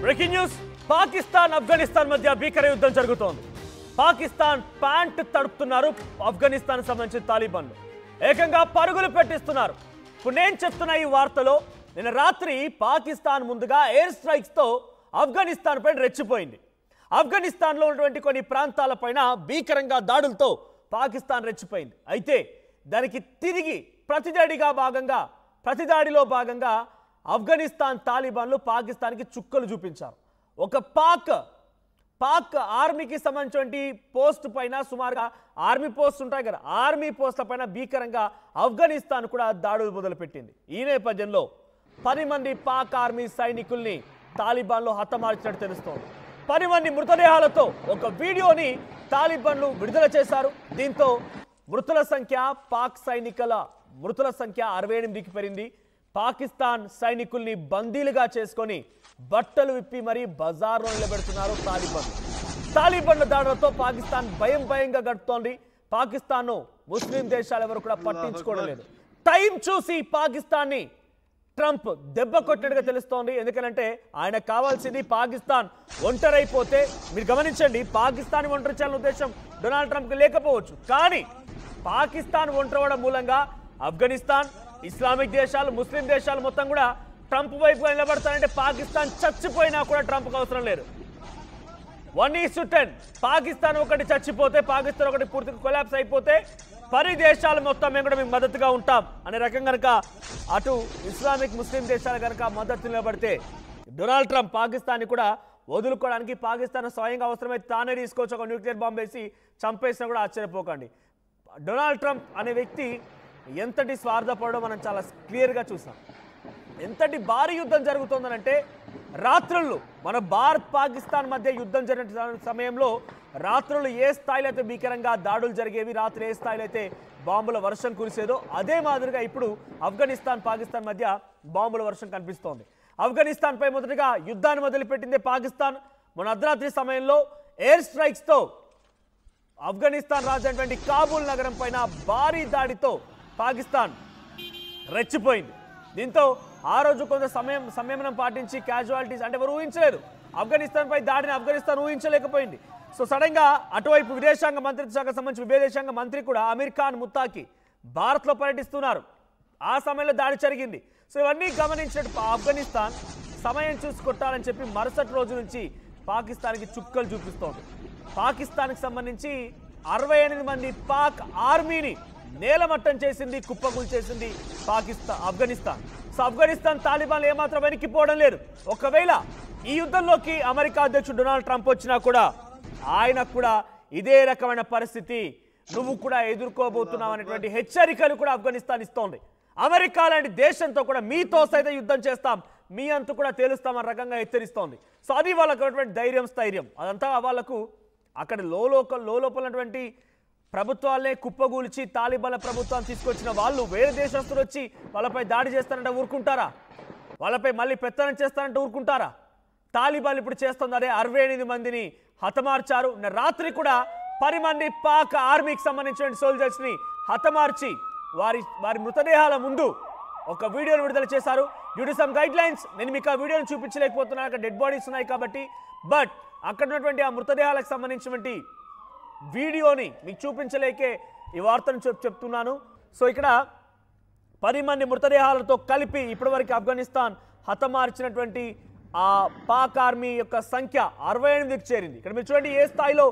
Breaking news Pakistan Afghanistan మధ్య భీకర యుద్ధం జరుగుతోంది. పాకిస్తాన్ ప్యాంట్ తడుపుతున్నారు ఆఫ్ఘనిస్తాన్ సంబంధించిన తాలిబాన్లు. ఏకంగా పరుగులు పెట్టిస్తున్నారు. ఇప్పుడు నేను చెప్తున్న ఈ వార్తలో నిన్న రాత్రి పాకిస్తాన్ ముందుగా ఎయిర్ స్ట్రైక్స్ తో ఆఫ్ఘనిస్తాన్ పైన రెచ్చిపోయింది. ఆఫ్ఘనిస్తాన్లో ఉన్నటువంటి కొన్ని ప్రాంతాలపైన భీకరంగా దాడులతో పాకిస్తాన్ రెచ్చిపోయింది. అయితే దానికి తిరిగి ప్రతిదాడిలో భాగంగా ఆఫ్ఘనిస్తాన్ తాలిబాన్లు పాకిస్తాన్కి చుక్కలు చూపించారు. ఒక పాక్ ఆర్మీకి సంబంధించిన పోస్ట్ పైన సుమారుగా ఆర్మీ పోస్ట్ ఉంటాయి కదా, ఆర్మీ పోస్టుల పైన భీకరంగా ఆఫ్ఘనిస్తాన్ కూడా దాడులు మొదలుపెట్టింది. ఈ నేపథ్యంలో 10 మంది పాక్ ఆర్మీ సైనికుల్ని తాలిబాన్లు హతమార్చినట్టు తెలుస్తోంది. 10 మంది మృతదేహాలతో ఒక వీడియోని తాలిబాన్లు విడుదల చేశారు. దీంతో పాక్ సైనికుల మృతుల సంఖ్య 68కి పెరిగింది. పాకిస్తాన్ సైనికుల్ని బందీలుగా చేసుకొని బట్టలు విప్పి మరీ బజార్లో నిలబెడుతున్నారు తాలిబాన్ల దాడులతో పాకిస్తాన్ భయంగా గడుపుతోంది. పాకిస్తాన్ ముస్లిం దేశాలు ఎవరు కూడా పట్టించుకోవడం లేదు. టైం చూసి పాకిస్తాన్ని ట్రంప్ దెబ్బ కొట్టినట్టుగా తెలుస్తోంది. ఎందుకంటే ఆయన కావాల్సింది పాకిస్తాన్ ఒంటరైపోతే, మీరు గమనించండి, పాకిస్తాన్ ఒంటరి చేయాలనే ఉద్దేశం డొనాల్డ్ ట్రంప్కి లేకపోవచ్చు, కానీ పాకిస్తాన్ ఒంటరవడం మూలంగా ఆఫ్ఘనిస్తాన్, ఇస్లామిక్ దేశాలు, ముస్లిం దేశాలు మొత్తం కూడా ట్రంప్ వైపుగా నిలబడతానంటే పాకిస్తాన్ చచ్చిపోయినా కూడా ట్రంప్కి అవసరం లేదు. 1:10 పాకిస్తాన్ ఒకటి చచ్చిపోతే, పాకిస్తాన్ ఒకటి పూర్తిగా కొలాప్స్ అయిపోతే 10 దేశాలు మొత్తం మేము కూడా మీకు మద్దతుగా ఉంటాం అనే రకం కనుక అటు ఇస్లామిక్ ముస్లిం దేశాలు కనుక మద్దతు నిలబడితే డొనాల్డ్ ట్రంప్ పాకిస్తాన్ని కూడా వదులుకోవడానికి పాకిస్తాన్ స్వయంగా అవసరమైతే తానే తీసుకోవచ్చు, ఒక న్యూక్లియర్ బాంబు వేసి చంపేసినా కూడా ఆశ్చర్యపోకండి. డొనాల్డ్ ట్రంప్ అనే వ్యక్తి ఎంతటి స్వార్థపడో మనం చాలా క్లియర్గా చూసాం. ఎంతటి భారీ యుద్ధం జరుగుతుందనంటే రాత్రులు మన భారత్ పాకిస్తాన్ మధ్య యుద్ధం జరిగిన సమయంలో రాత్రులు ఏ స్థాయిలో అయితే భీకరంగా దాడులు జరిగేవి, రాత్రి ఏ స్థాయిలో అయితే బాంబుల వర్షం కురిసేదో అదే మాదిరిగా ఇప్పుడు ఆఫ్ఘనిస్తాన్ పాకిస్తాన్ మధ్య బాంబుల వర్షం కనిపిస్తోంది. ఆఫ్ఘనిస్తాన్ పై మొదటగా యుద్ధాన్ని మొదలుపెట్టింది పాకిస్తాన్. మన అర్ధరాత్రి సమయంలో ఎయిర్ స్ట్రైక్స్తో ఆఫ్ఘనిస్తాన్ రాజధాని కాబూల్ నగరం పైన భారీ దాడితో పాకిస్తాన్ రెచ్చిపోయింది. దీంతో ఆ రోజు కొంత సంయమనం పాటించి క్యాజువాలిటీస్ అంటే ఎవరు ఊహించలేరు, ఆఫ్ఘనిస్తాన్ పై దాడిని ఆఫ్ఘనిస్తాన్ ఊహించలేకపోయింది. సో సడన్ గా అటువైపు విదేశాంగ మంత్రిత్వ శాఖకు సంబంధించి విదేశాంగ మంత్రి కూడా అమీర్ ఖాన్ ముత్తాకి భారత్లో పర్యటిస్తున్నారు. ఆ సమయంలో దాడి జరిగింది. సో ఇవన్నీ గమనించినట్టు ఆఫ్ఘనిస్తాన్ సమయం చూసి కొట్టాలని చెప్పి మరుసటి రోజు నుంచి పాకిస్తాన్కి చుక్కలు చూపిస్తోంది. పాకిస్తాన్కి సంబంధించి 68 మంది పాక్ ఆర్మీని నేలమట్టం చేసింది, కుప్పగులు చేసింది ఆఫ్ఘనిస్తాన్. సో ఆఫ్ఘనిస్తాన్ తాలిబాన్లు ఏమాత్రం వెనక్కిపోవడం లేదు. ఒకవేళ ఈ యుద్ధంలోకి అమెరికా అధ్యక్షుడు డొనాల్డ్ ట్రంప్ వచ్చినా కూడా ఆయనకు కూడా ఇదే రకమైన పరిస్థితి నువ్వు కూడా ఎదుర్కోబోతున్నావు అనేటువంటి హెచ్చరికలు కూడా ఆఫ్ఘనిస్తాన్ ఇస్తోంది. అమెరికా లాంటి దేశంతో కూడా మీతో సైతం యుద్ధం చేస్తాం, మీ అంతు కూడా తేలుస్తామన్న రకంగా హెచ్చరిస్తోంది. సో అది వాళ్ళకు స్థైర్యం అదంతా వాళ్ళకు అక్కడ లోపలటువంటి ప్రభుత్వాలనే కుప్పగూల్చి తాలిబాన్ల ప్రభుత్వాన్ని తీసుకొచ్చిన వాళ్ళు వేరే దేశస్తులు వచ్చి వాళ్ళపై దాడి చేస్తారంటే ఊరుకుంటారా? వాళ్ళపై మళ్ళీ పెత్తనం చేస్తారంటే ఊరుకుంటారా? తాలిబాన్లు ఇప్పుడు చేస్తుంది అదే. 68 మందిని హతమార్చారు. రాత్రి కూడా 10 మంది పాక్ ఆర్మీకి సంబంధించిన సోల్జర్స్ ని హతమార్చి వారి మృతదేహాల ముందు ఒక వీడియోను విడుదల చేశారు. Due to some guide lines నేను మీకు ఆ వీడియోను చూపించలేకపోతున్నాను, అక్కడ డెడ్ బాడీస్ ఉన్నాయి కాబట్టి. బట్ అక్కడ ఉన్నటువంటి ఆ మృతదేహాలకు సంబంధించినటువంటి వీడియోని మీకు చూపించలేకే ఈ వార్తను చెప్తున్నాను. సో ఇక్కడ 10 మంది మృతదేహాలతో కలిపి ఇప్పటివరకు ఆఫ్ఘనిస్తాన్ హతమార్చినటువంటి ఆ పాక్ ఆర్మీ యొక్క సంఖ్య 68కి చేరింది. ఇక్కడ మీరు చూడండి ఏ స్థాయిలో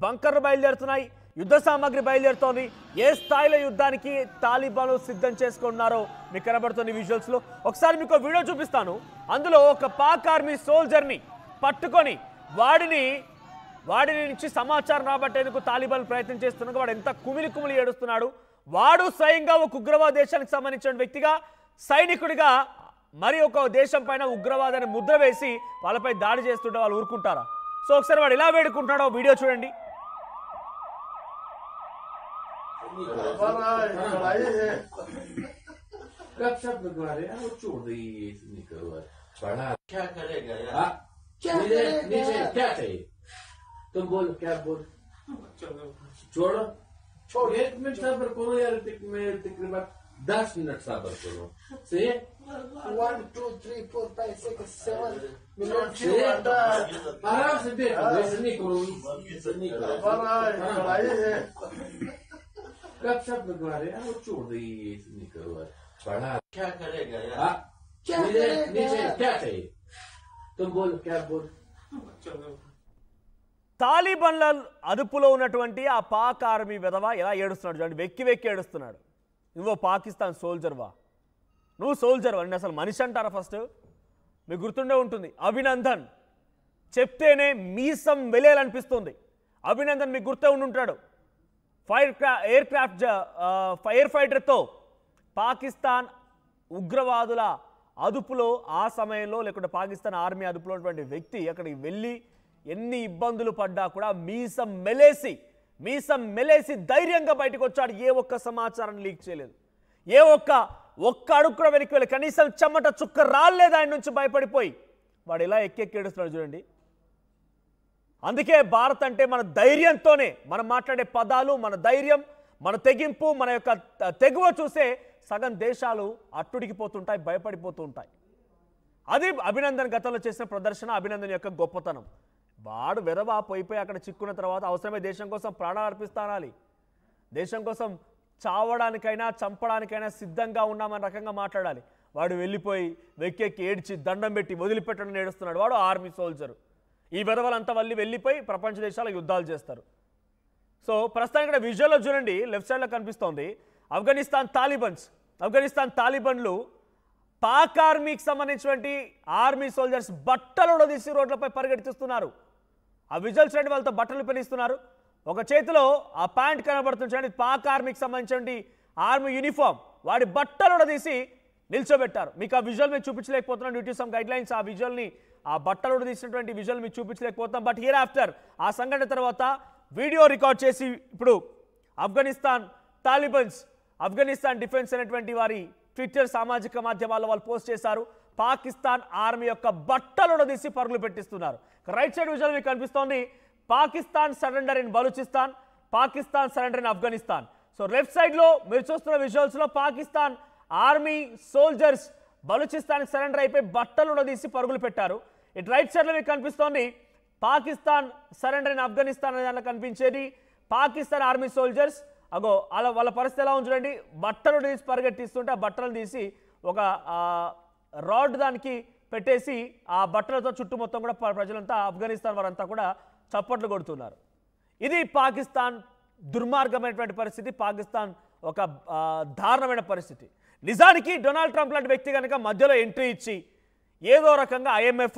బంకర్లు బయలుదేరుతున్నాయి, యుద్ధ సామాగ్రి బయలుదేరుతోంది, ఏ స్థాయిలో యుద్ధానికి తాలిబాన్లు సిద్ధం చేసుకున్నారో మీకు కనబడుతుంది విజువల్స్లో. ఒకసారి మీకు వీడియో చూపిస్తాను. అందులో ఒక పాక్ ఆర్మీ సోల్జర్ని పట్టుకొని వాడి నుంచి సమాచారం రాబట్టేందుకు తాలిబాన్లు ప్రయత్నం చేస్తున్నారు. వాడు ఎంత కుమిలి ఏడుస్తున్నాడు. వాడు స్వయంగా ఒక ఉగ్రవాద దేశానికి సంబంధించిన వ్యక్తిగా, సైనికుడిగా మరి ఒక దేశం పైన ఉగ్రవాదాన్ని ముద్ర వేసి వాళ్ళపై దాడి చేస్తుంటే వాళ్ళు ఊరుకుంటారా? సో ఒకసారి వాడు ఎలా వేడుకుంటున్నాడో వీడియో చూడండి. तुम बोलो क्या बोल छोड़ो 1 मिनट सबर करो यार, 10 मिनट सबर करो से 1 2 3 4 5 6 7 मिनट से आराम से देखो वैसे नहीं करो कब सब लगवा रहे हैं वो छोड़ दे ये नहीं करो पढ़ा क्या करेगा यार क्या नीचे क्या चाहिए तुम बोल क्या बोल తాలిబాన్ల అదుపులో ఉన్నటువంటి ఆ పాక్ ఆర్మీ విధవ ఎలా ఏడుస్తున్నాడు చూడండి, వెక్కి వెక్కి ఏడుస్తున్నాడు. నువ్వు పాకిస్తాన్ సోల్జర్వా, నువ్వు సోల్జర్వా అండి, అసలు మనిషి అంటారా? ఫస్ట్ మీకు గుర్తుండే ఉంటుంది, అభినందన్ చెప్తేనే మీసం వెలేయాలనిపిస్తుంది. అభినందన్ మీకు గుర్తే ఉండుంటాడు, ఎయిర్ ఫైటర్తో పాకిస్తాన్ ఉగ్రవాదుల అదుపులో ఆ సమయంలో లేకుంటే పాకిస్తాన్ ఆర్మీ అదుపులో ఉన్నటువంటి వ్యక్తి అక్కడికి వెళ్ళి ఎన్ని ఇబ్బందులు పడ్డా కూడా మీసం మెలేసి ధైర్యంగా బయటకు వచ్చాడు. ఏ ఒక్క సమాచారాన్ని లీక్ చేయలేదు, ఏ ఒక్క అడుగు కూడా వెనక్కి వెళ్ళి కనీసం చెమట చుక్క రాలేదు ఆయన నుంచి భయపడిపోయి. వాడు ఎలా ఎక్కేడుస్తున్నాడు చూడండి. అందుకే భారత్ అంటే మన ధైర్యంతోనే, మనం మాట్లాడే పదాలు, మన ధైర్యం, మన తెగింపు, మన యొక్క తెగువ చూసే సగం దేశాలు అట్టుడికిపోతుంటాయి, భయపడిపోతూ ఉంటాయి. అది అభినందన్ గతంలో చేసిన ప్రదర్శన, అభినందన్ యొక్క గొప్పతనం. వాడు వెదవా పోయిపోయి అక్కడ చిక్కున్న తర్వాత అవసరమే దేశం కోసం ప్రాణాలు అర్పిస్తానాలి, దేశం కోసం చావడానికైనా చంపడానికైనా సిద్ధంగా ఉన్నామని రకంగా మాట్లాడాలి. వాడు వెళ్ళిపోయి వెక్కెక్కి ఏడ్చి దండం పెట్టి వదిలిపెట్టడం ఏడుస్తున్నాడు. వాడు ఆర్మీ సోల్జరు. ఈ వెదవలంతా వెళ్ళిపోయి ప్రపంచ దేశాల యుద్ధాలు చేస్తారు. సో ప్రస్తుతానికి ఇక్కడ విజువల్లో చూడండి, లెఫ్ట్ సైడ్లో కనిపిస్తోంది ఆఫ్ఘనిస్తాన్ తాలిబన్లు పాక్ ఆర్మీకి సంబంధించినటువంటి ఆర్మీ సోల్జర్స్ బట్టలు తీసి రోడ్లపై పరిగెత్తిస్తున్నారు. ఆ విజువల్స్ చూడండి, వాళ్ళతో బట్టలు పెనిస్తున్నారు. ఒక చేతిలో ఆ ప్యాంట్ కనబడుతుంది చూడండి, పాక్ ఆర్మీకి సంబంధించినటువంటి ఆర్మీ యూనిఫామ్, వాడి బట్టలు తీసి నిల్చోబెట్టారు. మీకు ఆ విజువల్ మీకు చూపించలేకపోతున్నాను, due to some guidelines ఆ విజువల్ని, ఆ బట్టలు తీసినటువంటి విజువల్ మీకు చూపించలేకపోతాం. బట్ హియర్ ఆఫ్టర్ ఆ సంఘటన తర్వాత వీడియో రికార్డ్ చేసి ఇప్పుడు ఆఫ్ఘనిస్తాన్ డిఫెన్స్ అనేటువంటి వారి ట్విట్టర్ సామాజిక మాధ్యమాల్లో వాళ్ళు పోస్ట్ చేశారు. పాకిస్తాన్ ఆర్మీ యొక్క బట్టలను తీసి పరుగులు పెట్టిస్తున్నారు. రైట్ సైడ్ విజువల్ మీకు కనిపిస్తోంది, Pakistan surrender in Balochistan, Pakistan surrender in Afghanistan. So left సైడ్లో మీరు చూస్తున్న విజువల్స్లో పాకిస్తాన్ ఆర్మీ సోల్జర్స్ బలూచిస్తాన్కి సరెండర్ అయిపోయి బట్టలు తీసి పరుగులు పెట్టారు. ఇటు రైట్ సైడ్లో మీకు కనిపిస్తోంది పాకిస్తాన్ సరెండర్ ఇన్ ఆఫ్ఘనిస్తాన్ అనే దాంట్లో కనిపించేది పాకిస్తాన్ ఆర్మీ సోల్జర్స్. అగో అలా వాళ్ళ పరిస్థితి ఎలా ఉంచండి, బట్టలు తీసి పరిగెట్టిస్తుంటే ఆ బట్టలు తీసి ఒక రాడ్ దానికి పెట్టేసి ఆ బట్టలతో చుట్టూ మొత్తం కూడా ప్రజలంతా ఆఫ్ఘనిస్తాన్ వారంతా కూడా చప్పట్లు కొడుతున్నారు. ఇది పాకిస్తాన్ దుర్మార్గమైనటువంటి పరిస్థితి, పాకిస్తాన్ ఒక దారుణమైన పరిస్థితి. నిజానికి డొనాల్డ్ ట్రంప్ లాంటి వ్యక్తి కనుక మధ్యలో ఎంట్రీ ఇచ్చి ఏదో రకంగా IMF